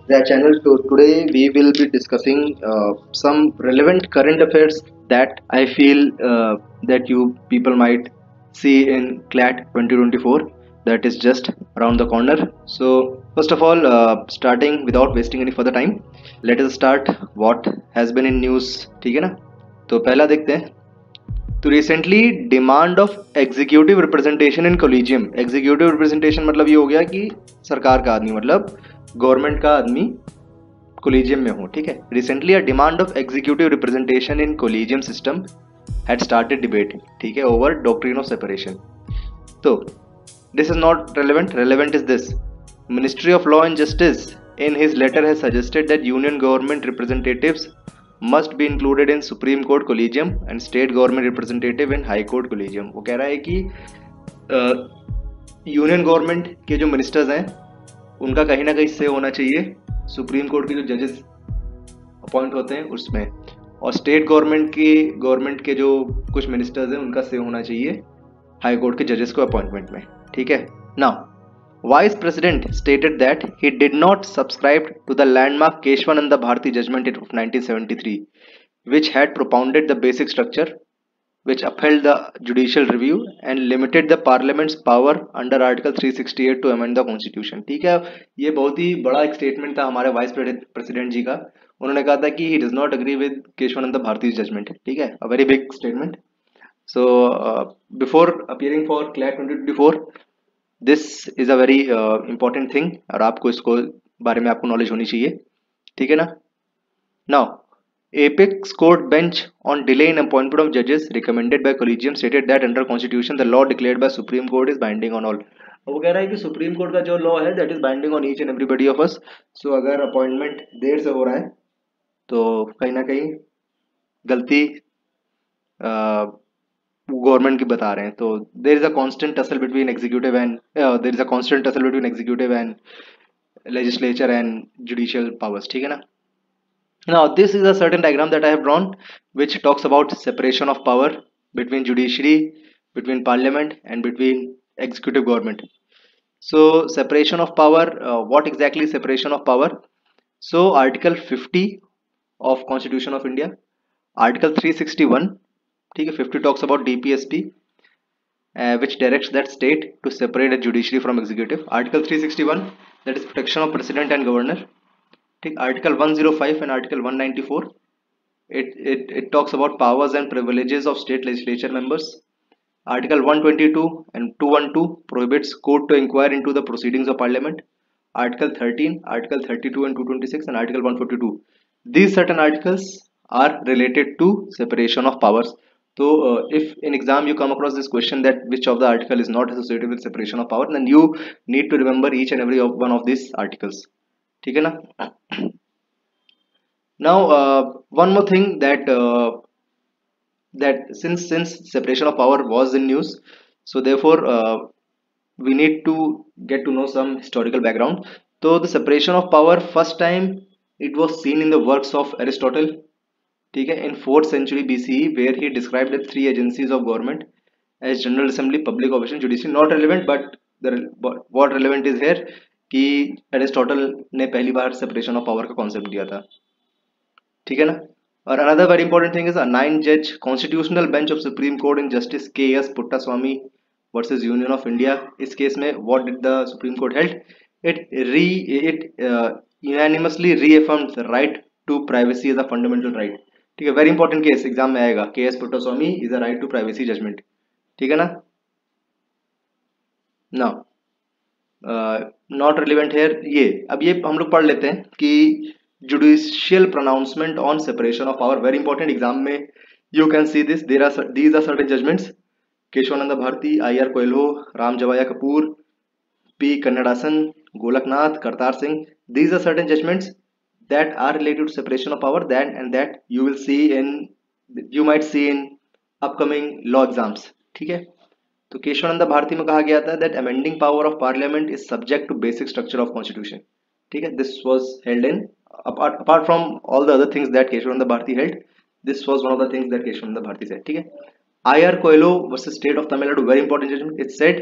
the channel. So today we will be discussing some relevant current affairs that I feel that you people might see in CLAT 2024, that is just around the corner. So first of all, starting without wasting any further time, let us start what has been in news. ठीक है ना? तो पहला देखते हैं. तो recently demand of executive representation in collegium. Executive representation मतलब ये हो गया कि सरकार का आदमी, मतलब गवर्नमेंट का आदमी कोलिजियम में हो. ठीक है. Recently a demand of executive representation in collegium system had started debate. ठीक है, ओवर डॉक्ट्रिन ऑफ सेपरेशन. तो this is not relevant. Relevant is this: ministry of law and justice in his letter has suggested that union government representatives must be included in Supreme Court Collegium and state government representative in High Court Collegium. वो कह रहा है कि union government के जो ministers हैं उनका कहीं ना कहीं से होना चाहिए सुप्रीम कोर्ट के जो जजेस अपॉइंट होते हैं उसमें, और स्टेट गवर्नमेंट के जो कुछ मिनिस्टर्स हैं उनका से होना चाहिए हाई कोर्ट के जजेस को अपॉइंटमेंट में. ठीक है. Now Vice President stated that he did not subscribe to the landmark Keshwananda Bharati judgment of 1973, which had propounded the basic structure, which upheld the judicial review and limited the parliament's power under Article 368 to amend the constitution. ठीक है, ये बहुत ही बड़ा एक statement था हमारे vice president जी का. उन्होंने कहा था कि he does not agree with Kesavananda Bharati judgment. ठीक है, a very big statement. So before appearing for CLAT 2024, this is a very important thing और आपको इसको बारे में आपको नॉलेज होनी चाहिए. ठीक है ना? Now apex court bench on delay in appointment of जजेस recommended by collegium stated that under constitution the law declared by Supreme Court is binding on all. वो कह रहा है कि सुप्रीम कोर्ट का जो लॉ है that is binding on each and everybody of us. So अगर अपॉइंटमेंट देर से हो रहा है तो कहीं ना कहीं गलती गवर्नमेंट की बता रहे हैं. तो there is a constant tussle between executive and there is a constant tussle between executive and legislature and judicial powers. ठीक है ना? Now this is a certain diagram that I have drawn which talks about separation of power between judiciary, between parliament and between executive government. So separation of power, what exactly is separation of power? So article 50 of constitution of India, article 361, ठीक है, 50 talks about DPSP, which directs that state to separate the judiciary from executive. Article 361, that is protection of president and governor. Article 105 and Article 194, it talks about powers and privileges of state legislature members. Article 122 and 212 prohibits court to inquire into the proceedings of parliament. Article 13, Article 32 and 226 and Article 142. These certain articles are related to separation of powers. So if in exam you come across this question that which of the article is not associated with separation of power, then you need to remember each and every one of these articles. ठीक है ना? Now one more thing that since separation of power was in news, so therefore we need to get to know some historical background. So the separation of power, first time it was seen in the works of Aristotle. ठीक है, in 4th century BCE, where he described the three agencies of government as General Assembly, Public Office and Judiciary. Not relevant, but what relevant is here कि Aristotle ने पहली बार separation of power का concept दिया था. ठीक है ना? और another very important thing is 9 जज constitutional bench of Supreme Court in justice KS Puttaswamy versus Union of India. इस केस में what did the Supreme Court held? It unanimously reaffirmed the right to privacy as a fundamental right. ठीक है, very important case, exam में आएगा. KS Puttaswamy is a right to privacy judgment. ठीक है ना? Now not relevant here. ये अब ये हम लोग पढ़ लेते हैं कि judicial pronouncement on separation of power, very important. Exam में you can see this. These are certain judgments: Kesavananda Bharati, IR Coelho, Ram Jawaya Kapur, P Kannadasan, Golaknath, Kartar Singh. These are certain judgments that are related to separation of power that you might see in upcoming law exams. ठीक है? तो केशवानंद भारती में कहा गया था that amending power of parliament is subject to basic structure of constitution. ठीक है, this was held in apart from all the other things that Keshwananda Bharati held, this was one of the things that Keshwananda Bharati said. ठीक है? IR Coelho versus State of Tamil Nadu, very important judgment. It said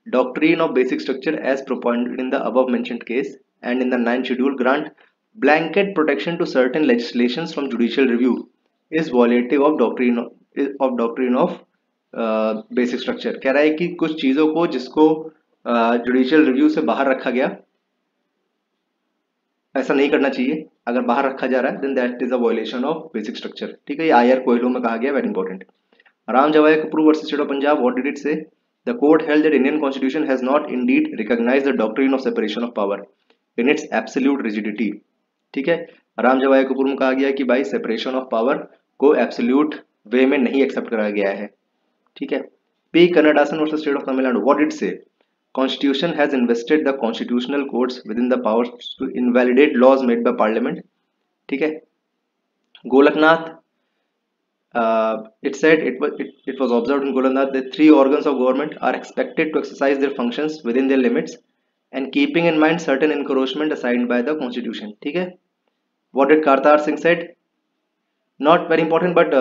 doctrine of basic structure as proponent in the above mentioned case and in the 9th schedule grant blanket protection to certain legislations from judicial review is violative of doctrine of basic structure. कह रहा है कि कुछ चीजों को जिसको judicial review से बाहर रखा गया, ऐसा नहीं करना चाहिए। अगर बाहर रखा जा रहा है then that is a violation of basic structure. ठीक है, ये आईआर कोयलो में कहा गया, very important. Ram Jawaya Kapur versus state of Punjab, what did it say? The court held that Indian constitution has not indeed recognised the doctrine of separation of power in its absolute rigidity. ठीक है, राम जवाई कपूर में कहा गया कि भाई सेपरेशन ऑफ पावर को absolute way में नहीं एक्सेप्ट करा गया है। ठीक है, P Kannadasan versus state of Tamil Nadu, what did say? Constitution has invested the constitutional courts within the powers to invalidate laws made by parliament. ठीक है, Golaknath, it said it was observed in Golaknath that 3 organs of government are expected to exercise their functions within their limits and keeping in mind certain encroachment assigned by the constitution. ठीक है, what did Kartar Singh said? Not very important, but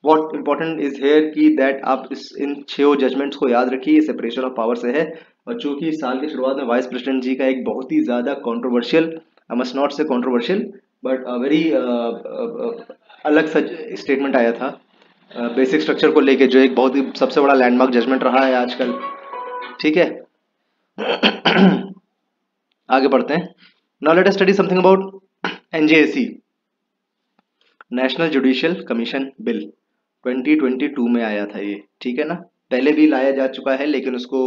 what important is here की that आप इन 6 judgements को याद रखिए, separation of power से है। और चूंकि साल की शुरुआत में वाइस प्रेसिडेंट जी का एक बहुत ही ज्यादा कंट्रोवर्शियल, आई मस्ट नॉट से कंट्रोवर्शियल बट वेरी अलग सा स्टेटमेंट आया था बेसिक स्ट्रक्चर को लेके, जो एक बहुत ही सबसे बड़ा लैंडमार्क जजमेंट रहा है आजकल। ठीक है, आगे बढ़ते हैं। Now let us study something about NJC, national judicial commission bill. 2022 में आया था ये। ठीक है ना, पहले भी लाया जा चुका है लेकिन उसको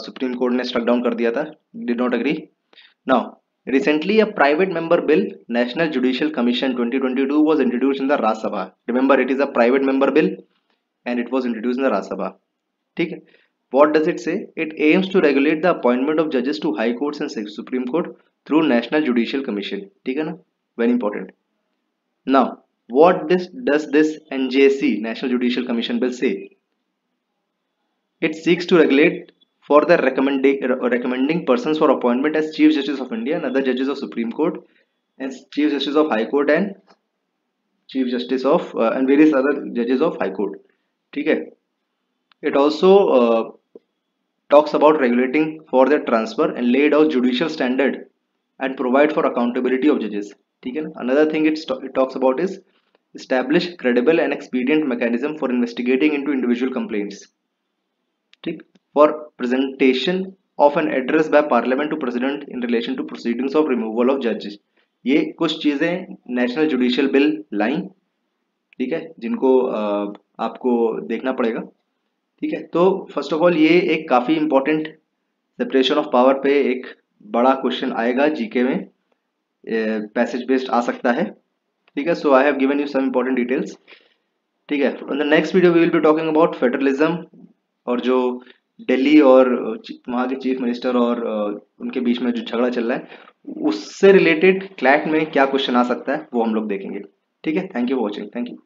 सुप्रीम कोर्ट ने स्ट्रक डाउन कर दिया था, did not agree. Now recently a private member bill national judicial commission 2022 was introduced in the Rajya Sabha. Remember it is a private member bill and it was introduced in the Rajya Sabha. ठीक है, what does it say? It aims to regulate the appointment of जजेस to high courts and supreme court through national judicial commission. ठीक है ना, very important. Now what does this NJC, National Judicial Commission bill say? It seeks to regulate for the recommending persons for appointment as Chief Justice of India and other judges of Supreme Court and Chief Justice of High Court and Chief Justice of and various other judges of High Court. ठीक है, it also talks about regulating for their transfer and laid out judicial standard and provide for accountability of judges. ठीक है ना, another thing it talks about is establish credible and expedient mechanism for investigating into individual complaints. ठीक, for presentation of an address by parliament to president in relation to proceedings of removal of judges. ये कुछ चीजें national judicial bill लाई, ठीक है, जिनको आपको देखना पड़ेगा। ठीक है, तो फर्स्ट ऑफ ऑल ये एक काफी इंपॉर्टेंट सेपरेशन ऑफ पावर पे एक बड़ा क्वेश्चन आएगा जीके में, पैसेज बेस्ड आ सकता है। ठीक है, so I have given you some important details. ठीक है, in the next video we will be talking about federalism और जो दिल्ली और वहाँ के चीफ मिनिस्टर और उनके बीच में जो झगड़ा चल रहा है उससे रिलेटेड क्लैट में क्या क्वेश्चन आ सकता है वो हम लोग देखेंगे। ठीक है, thank you for watching, thank you.